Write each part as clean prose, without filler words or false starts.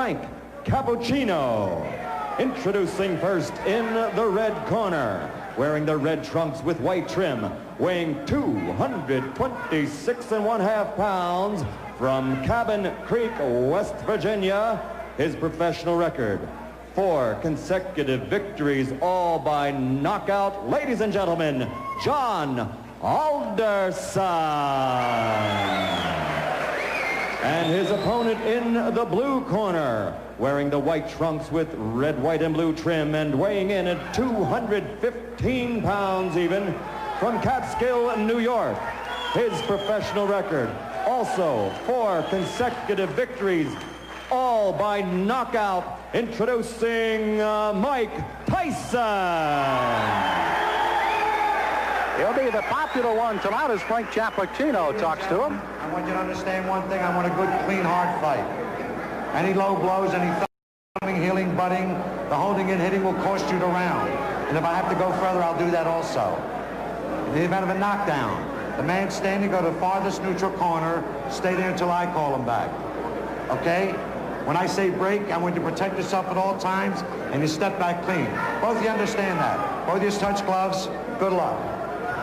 Frank Cappuccino. Introducing first in the red corner, wearing the red trunks with white trim, weighing 226 1/2 pounds, from Cabin Creek, West Virginia, his professional record: 4 consecutive victories, all by knockout. Ladies and gentlemen, John Alderson. And his opponent in the blue corner, wearing the white trunks with red, white, and blue trim, and weighing in at 215 pounds even, from Catskill, New York, his professional record: also 4 consecutive victories, all by knockout. Introducing Mike Tyson. He'll be the popular one tonight as Frank Cappuccino talks to him. I want you to understand one thing. I want a good, clean, hard fight. Any low blows, any thumping, heeling, butting, the holding and hitting will cost you the round. And if I have to go further, I'll do that also. In the event of a knockdown, the man standing, go to the farthest neutral corner, stay there until I call him back. Okay? When I say break, I want you to protect yourself at all times, and you step back clean. Both of you understand that. Both of you touch gloves. Good luck.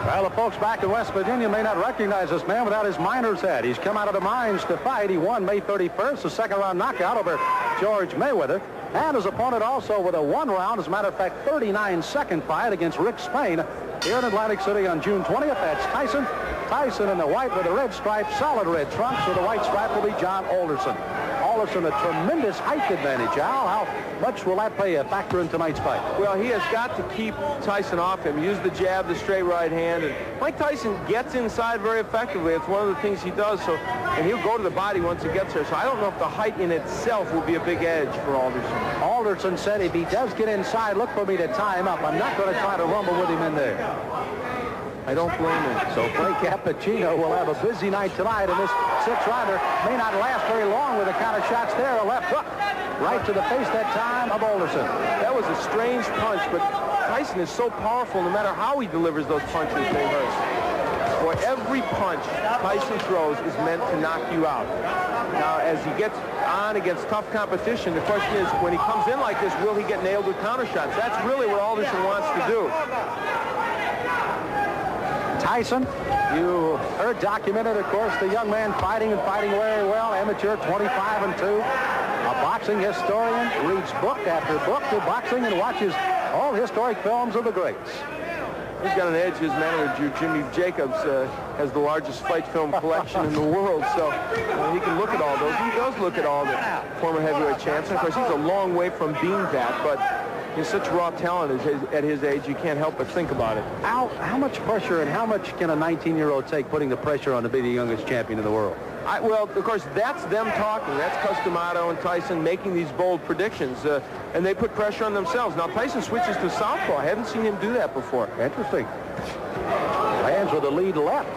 Well, the folks back in West Virginia may not recognize this man without his miner's hat. He's come out of the mines to fight. He won May 31st, a second-round knockout over George Mayweather. And his opponent also with a 1-round, as a matter of fact, 39-second fight against Rick Spain here in Atlantic City on June 20th. That's Tyson. Tyson in the white with a red stripe, solid red trunks. With the white stripe will be John Alderson. Alderson, a tremendous height advantage. Al, how much will that play a factor in tonight's fight? Well, he has got to keep Tyson off him. Use the jab, the straight right hand. And Mike Tyson gets inside very effectively. It's one of the things he does. So, and he'll go to the body once he gets there. So I don't know if the height in itself will be a big edge for Alderson. Alderson said if he does get inside, look for me to tie him up. I'm not going to try to rumble with him in there. I don't blame him. So Frank Cappuccino will have a busy night tonight, and this 6-rounder may not last very long with the kind of shots there. A left hook right to the face that time of Alderson. That was a strange punch, but Tyson is so powerful. No matter how he delivers those punches, they hurt. For every punch Tyson throws is meant to knock you out. Now, as he gets on against tough competition, the question is, when he comes in like this, will he get nailed with counter shots? That's really what Alderson wants to do. Tyson, you heard documented, of course, the young man fighting and fighting very well, amateur, 25-2, a boxing historian, reads book after book of boxing and watches all historic films of the greats. He's got an edge. His manager, Jimmy Jacobs, has the largest fight film collection in the world, so he can look at all those. He does look at all the former heavyweight champs. And of course, he's a long way from being that, but he's such raw talent at his age, you can't help but think about it. How much pressure and how much can a 19-year-old take putting the pressure on to be the youngest champion in the world? Well, of course, that's them talking. That's Customato and Tyson making these bold predictions, and they put pressure on themselves. Now, Tyson switches to southpaw. I haven't seen him do that before. Interesting. Lands with a lead left.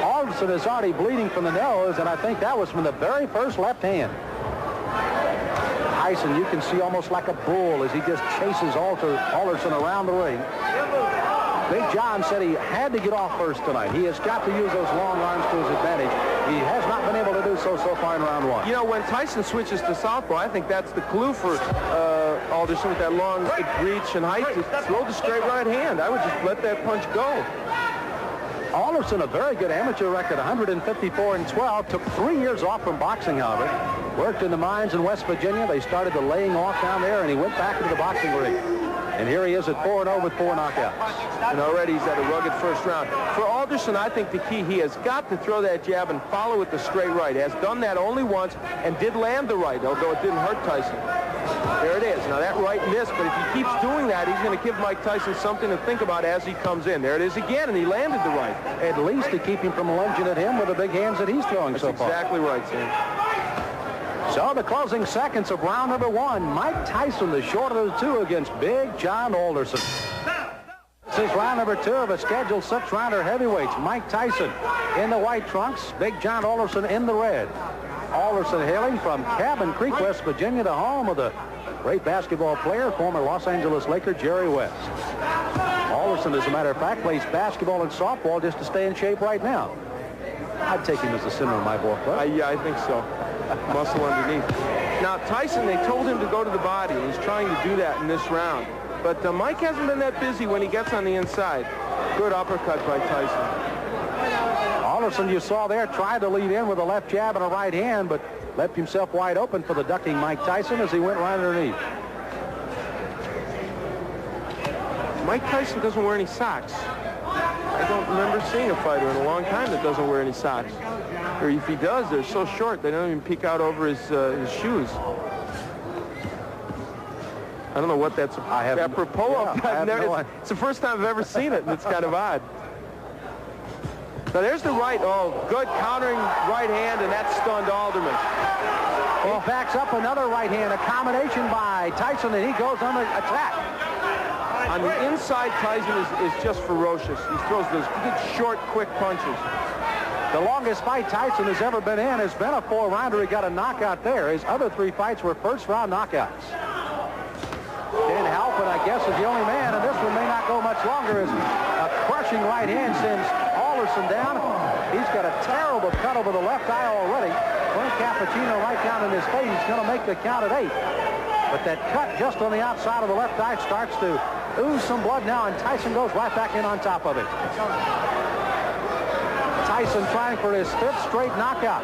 Alderson is already bleeding from the nose, and I think that was from the very first left hand. Tyson, you can see almost like a bull as he just chases Alderson around the ring. Big John said he had to get off first tonight. He has got to use those long arms to his advantage. He has not been able to do so far in round 1. You know, when Tyson switches to southpaw, I think that's the clue for Alderson with that long reach and height to throw the straight right hand. I would just let that punch go. Alderson, a very good amateur record, 154-12. Took 3 years off from boxing, however. Worked in the mines in West Virginia. They started the laying off down there, and he went back into the boxing ring. And here he is at 4-0 with 4 knockouts. And already he's at a rugged first round. For Alderson, I think the key, he has got to throw that jab and follow with the straight right. Has done that only once and did land the right, although it didn't hurt Tyson. There it is. Now that right missed, but if he keeps doing that, he's going to give Mike Tyson something to think about as he comes in. There it is again, and he landed the right. At least to keep him from lunging at him with the big hands that he's throwing so far. That's exactly right, Sam. So the closing seconds of round number 1. Mike Tyson, the shorter of the two, against Big John Alderson. This is round number 2 of a scheduled 6-rounder heavyweights. Mike Tyson in the white trunks, Big John Alderson in the red. Alderson hailing from Cabin Creek, West Virginia, the home of the great basketball player, former Los Angeles Laker Jerry West. Alderson, as a matter of fact, plays basketball and softball just to stay in shape right now. I'd take him as the center of my ball club. Yeah, I think so. muscle underneath. Now, Tyson, they told him to go to the body, and he's trying to do that in this round. But Mike hasn't been that busy when he gets on the inside. Good uppercut by Tyson. Alderson, you saw there, tried to lead in with a left jab and a right hand, but left himself wide open for the ducking Mike Tyson as he went right underneath. Mike Tyson doesn't wear any socks. I don't remember seeing a fighter in a long time that doesn't wear any socks. Or if he does, they're so short they don't even peek out over his shoes. I don't know what that's apropos of. It's the first time I've ever seen it, and it's kind of odd. Now there's the right. Oh, good countering right hand, and that stunned Alderman. He backs up another right hand, a combination by Tyson, and he goes on the attack. On the inside, Tyson is just ferocious. He throws those good, short, quick punches. The longest fight Tyson has ever been in has been a 4-rounder. He got a knockout there. His other 3 fights were first-round knockouts. Dan Halpin, I guess, is the only man, and this one may not go much longer, as a crushing right hand sends Alderson down. He's got a terrible cut over the left eye already. Frank Cappuccino right down in his face. He's going to make the count at 8. But that cut just on the outside of the left eye starts to ooze some blood now, and Tyson goes right back in on top of it. Tyson trying for his 5th straight knockout.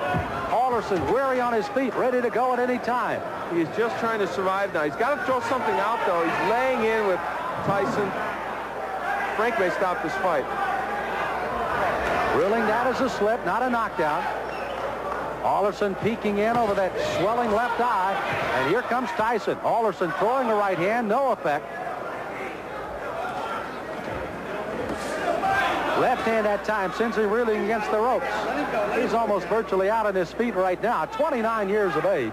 Alderson weary on his feet, ready to go at any time. He's just trying to survive now. He's got to throw something out, though. He's laying in with Tyson. Frank may stop this fight. Ruling that as a slip, not a knockdown. Alderson peeking in over that swelling left eye, and here comes Tyson. Alderson throwing the right hand, no effect. Left hand that time sends him reeling against the ropes. He's almost virtually out on his feet right now, 29 years of age.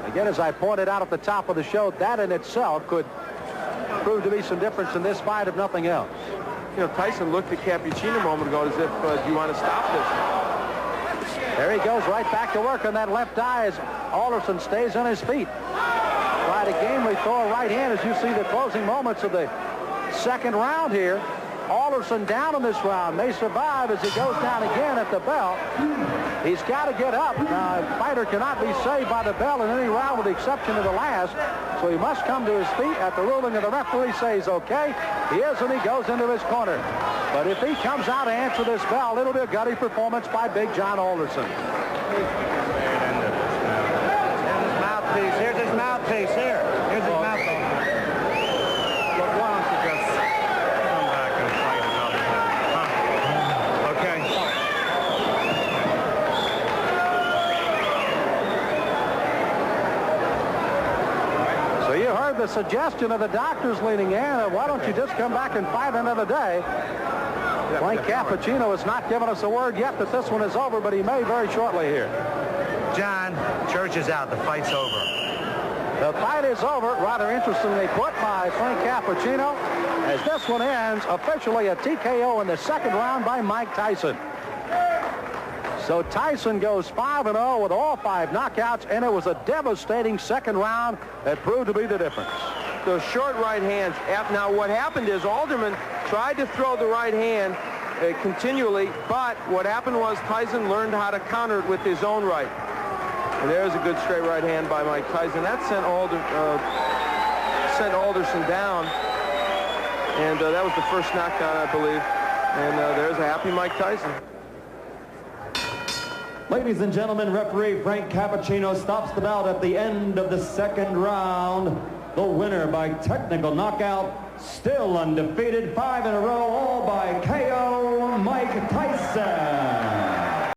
Again, as I pointed out at the top of the show, that in itself could prove to be some difference in this fight, if nothing else. You know, Tyson looked at Cappuccino a moment ago as if, do you want to stop this? There he goes right back to work on that left eye as Alderson stays on his feet. Try to gamely throw a right hand as you see the closing moments of the second round here. Alderson down in this round, may survive as he goes down again at the bell. He's got to get up. Now, a fighter cannot be saved by the bell in any round with the exception of the last, so he must come to his feet at the ruling of the referee says okay. He is, and he goes into his corner. But if he comes out to answer this bell, it'll be a gutty performance by Big John Alderson. Here's his mouthpiece. Here's his mouthpiece. Here's his mouthpiece. Look, why don't you just come back and fight another day? Huh? Okay. So you heard the suggestion of the doctors leaning in. Why don't you just come back and fight another day? Frank Cappuccino has not given us a word yet that this one is over, but he may very shortly here. John, church is out. The fight's over. The fight is over, rather interestingly put by Frank Cappuccino, as this one ends officially a TKO in the second round by Mike Tyson. So Tyson goes 5-0 with all 5 knockouts, and it was a devastating second round that proved to be the difference. Those short right hands. Now, what happened is Alderman tried to throw the right hand continually, but what happened was Tyson learned how to counter it with his own right. And there's a good straight right hand by Mike Tyson. That sent Alderson down, and that was the first knockdown, I believe. And there's a happy Mike Tyson. Ladies and gentlemen, referee Frank Cappuccino stops the bout at the end of the second round. The winner by technical knockout, still undefeated, 5 in a row, all by KO, Mike Tyson.